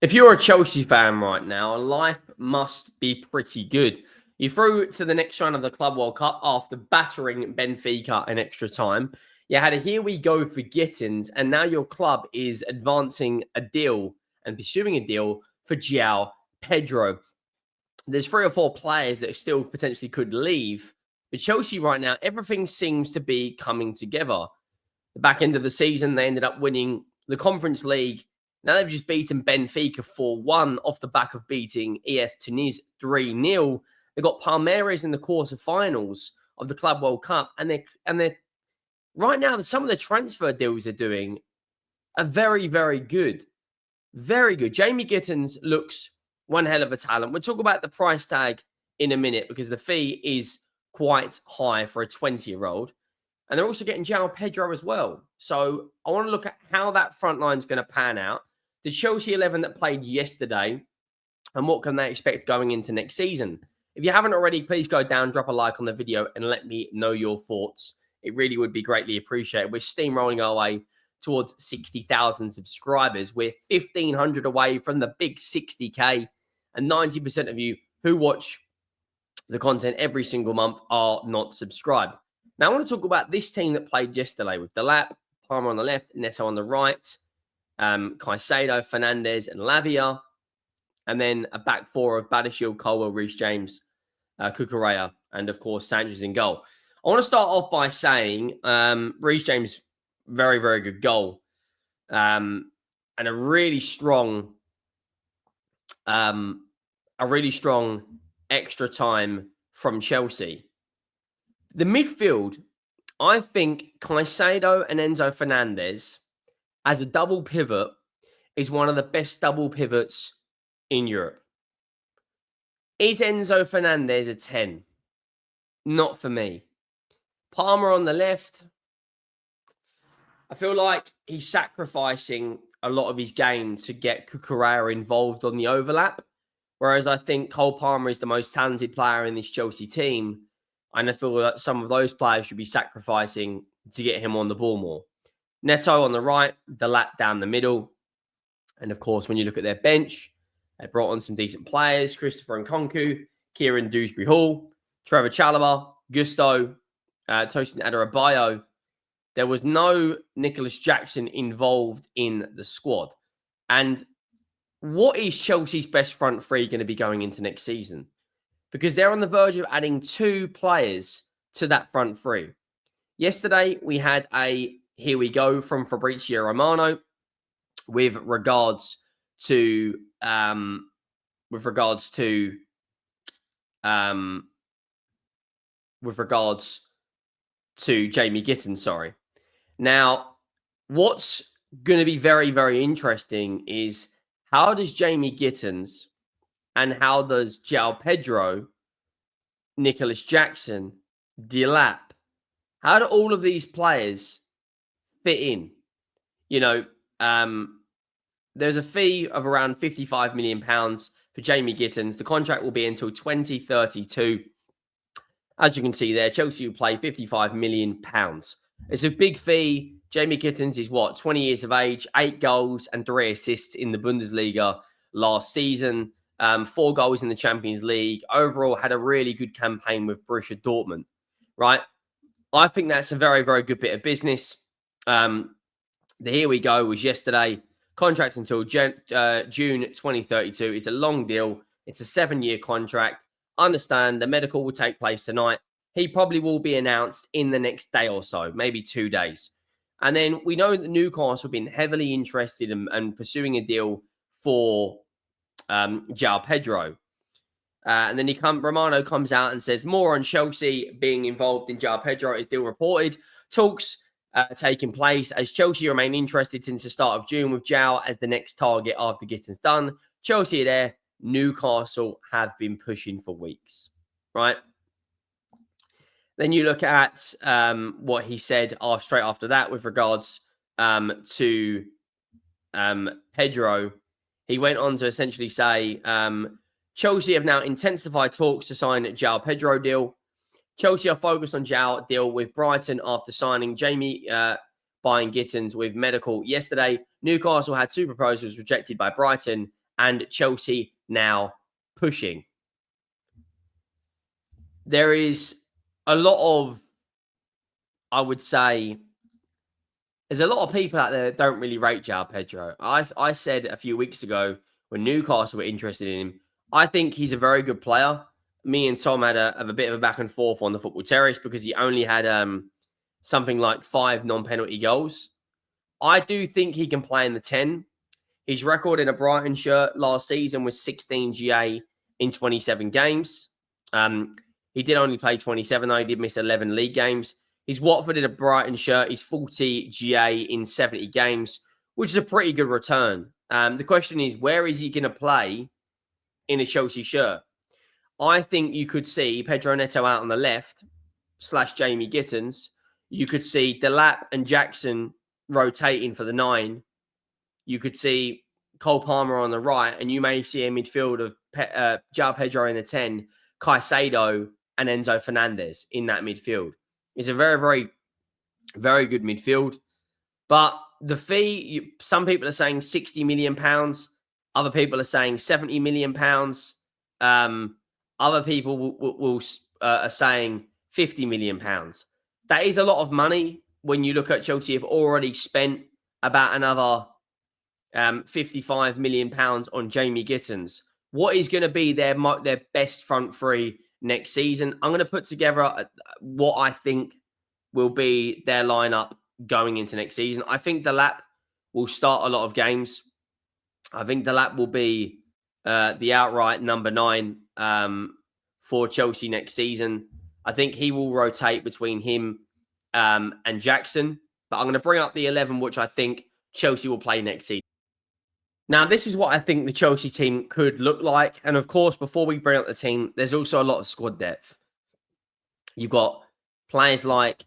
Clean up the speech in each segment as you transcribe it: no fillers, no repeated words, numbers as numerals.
If you're a Chelsea fan right now, life must be pretty good. You through to the next round of the Club World Cup after battering Benfica in extra time. You had a here we go for Gittens, and now your club is advancing a deal and pursuing a deal for João Pedro. There's 3 or 4 players that still potentially could leave. But Chelsea right now, everything seems to be coming together. The back end of the season, they ended up winning the Conference League. Now they've just beaten Benfica 4-1 off the back of beating ES Tunis 3-0. They've got Palmeiras in the quarterfinals of the Club World Cup. And they're right now, some of the transfer deals they're doing are very, very good. Very good. Jamie Gittens looks one hell of a talent. We'll talk about the price tag in a minute because the fee is quite high for a 20-year-old. And they're also getting João Pedro as well. So I want to look at how that front line is going to pan out. The Chelsea 11 that played yesterday, and what can they expect going into next season? If you haven't already, please go down, drop a like on the video, and let me know your thoughts. It really would be greatly appreciated. We're steamrolling our way towards 60,000 subscribers. We're 1,500 away from the big 60K, and 90% of you who watch the content every single month are not subscribed. Now, I want to talk about this team that played yesterday with Delap, Palmer on the left, Neto on the right, Caicedo, Fernandes, and Lavia, and then a back four of Badiashile, Colwell, Reece James, Cucurella, and of course, Sanchez in goal. I want to start off by saying Reece James, very, very good goal, and a really strong extra time from Chelsea. The midfield, I think Caicedo and Enzo Fernandez as a double pivot is one of the best double pivots in Europe. Is Enzo Fernandez a 10? Not for me. Palmer on the left, I feel like he's sacrificing a lot of his game to get Cucurella involved on the overlap, whereas I think Cole Palmer is the most talented player in this Chelsea team. And I feel that some of those players should be sacrificing to get him on the ball more. Neto on the right, Delap down the middle. And of course, when you look at their bench, they brought on some decent players. Christopher Nkunku, Kieran Dewsbury-Hall, Trevor Chalobah, Gusto, Tosin Adarabioyo. There was no Nicholas Jackson involved in the squad. And what is Chelsea's best front three going to be going into next season? Because they're on the verge of adding 2 players to that front three. Yesterday, we had a here we go from Fabrizio Romano with regards to Jamie Gittens, sorry. Now, what's going to be very, very interesting is how does Jamie Gittens and how does João Pedro, Nicholas Jackson, Delap, how do all of these players fit in? You know, there's a fee of around £55 million for Jamie Gittens. The contract will be until 2032. As you can see there, Chelsea will play £55 million. It's a big fee. Jamie Gittens is 20 years of age, 8 goals and 3 assists in the Bundesliga last season. 4 goals in the Champions League. Overall, had a really good campaign with Borussia Dortmund, right? I think that's a very, very good bit of business. The here we go was yesterday. Contract until June 2032. It's a long deal. It's a 7-year contract. Understand the medical will take place tonight. He probably will be announced in the next day or so, maybe 2 days. And then we know that Newcastle have been heavily interested in pursuing a deal for João Pedro. And then Romano comes out and says more on Chelsea being involved in João Pedro is still reported. Talks taking place as Chelsea remain interested since the start of June with João as the next target after Gittens done. Chelsea are there. Newcastle have been pushing for weeks, right? Then you look at what he said straight after that with regards to Pedro. He went on to essentially say, Chelsea have now intensified talks to sign a João Pedro deal. Chelsea are focused on João deal with Brighton after signing Jamie Bynoe-Gittens with medical yesterday. Newcastle had 2 proposals rejected by Brighton and Chelsea now pushing. There is a lot of, I would say, there's a lot of people out there that don't really rate João Pedro. I said a few weeks ago when Newcastle were interested in him, I think he's a very good player. Me and Tom had a bit of a back and forth on the football terrace because he only had something like 5 non-penalty goals. I do think he can play in the 10. His record in a Brighton shirt last season was 16 GA in 27 games. He did only play 27, though. He did miss 11 league games. He's Watford in a Brighton shirt. He's 40 GA in 70 games, which is a pretty good return. The question is, where is he going to play in a Chelsea shirt? I think you could see Pedro Neto out on the left / Jamie Gittens. You could see Delap and Jackson rotating for the 9. You could see Cole Palmer on the right, and you may see a midfield of João Pedro in the 10, Caicedo and Enzo Fernandez in that midfield. It's a very, very, very good midfield. But the fee, some people are saying £60 million. Other people are saying £70 million. Other people are saying £50 million. That is a lot of money when you look at Chelsea have already spent about another £55 million on Jamie Gittens. What is going to be their best front three next season? I'm going to put together what I think will be their lineup going into next season. I think Delap will start a lot of games. I think Delap will be the outright number 9 for Chelsea next season. I think he will rotate between him and Jackson. But I'm going to bring up the 11, which I think Chelsea will play next season. Now, this is what I think the Chelsea team could look like. And of course, before we bring up the team, there's also a lot of squad depth. You've got players like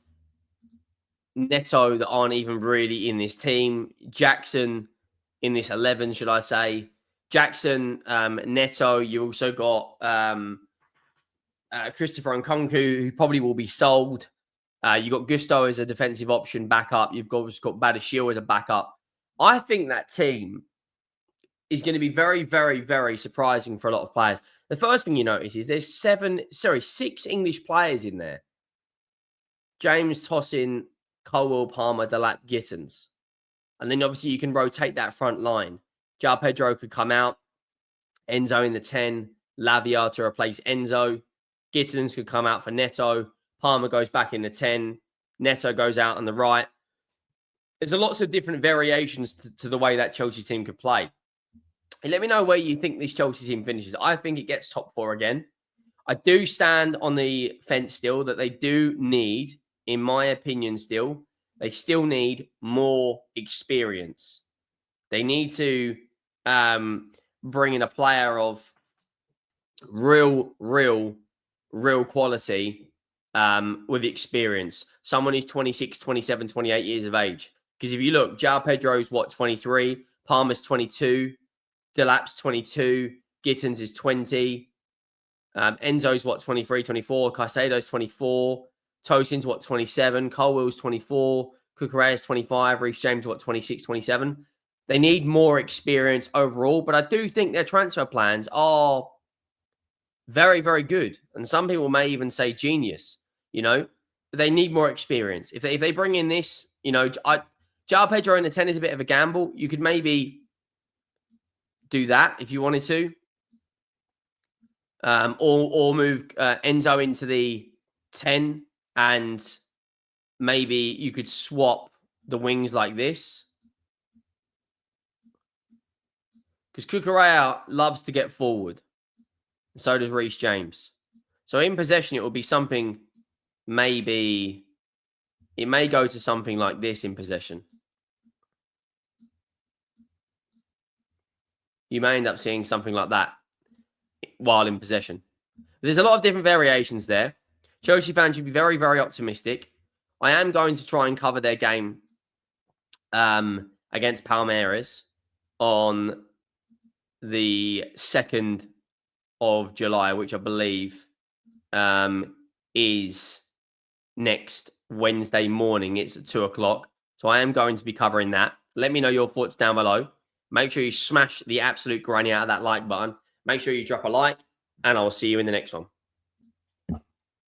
Neto that aren't even really in this team. Jackson in this 11, should I say. Jackson, Neto. You also got Christopher Nkunku, who probably will be sold. You've got Gusto as a defensive option backup. You've got Badiashile as a backup. I think that team is going to be very, very, very surprising for a lot of players. The first thing you notice is there's 6 English players in there. James, Tosin, Colwell, Palmer, Delap, Gittens. And then obviously you can rotate that front line. João Pedro could come out. Enzo in the 10. Lavia to replace Enzo. Gittens could come out for Neto. Palmer goes back in the 10. Neto goes out on the right. There's lots of different variations to the way that Chelsea team could play. And let me know where you think this Chelsea team finishes. I think it gets top 4 again. I do stand on the fence still that they do need, in my opinion still, they still need more experience. They need to bring in a player of real quality with experience. Someone who's 26, 27, 28 years of age. Because if you look, João Pedro's 23, Palmer's 22, Delap's 22, Gittens is 20, Enzo's 23, 24, Caicedo's 24, Tosin's 27, Colwell's 24, Cucurella's 25, Reece James 26, 27. They need more experience overall, but I do think their transfer plans are very, very good. And some people may even say genius, but they need more experience. If they bring in this, João Pedro in the 10 is a bit of a gamble. You could maybe do that if you wanted to. Or move Enzo into the 10 and maybe you could swap the wings like this. Because Cucurella loves to get forward. So does Reece James. So in possession, it will be something maybe... It may go to something like this in possession. You may end up seeing something like that while in possession. There's a lot of different variations there. Chelsea fans should be very, very optimistic. I am going to try and cover their game against Palmeiras on the 2nd of July, which I believe is next Wednesday morning. It's at 2 o'clock. So I am going to be covering that. Let me know your thoughts down below. make sure you smash the absolute granny out of that like button. Make sure you drop a like, and I'll see you in the next one.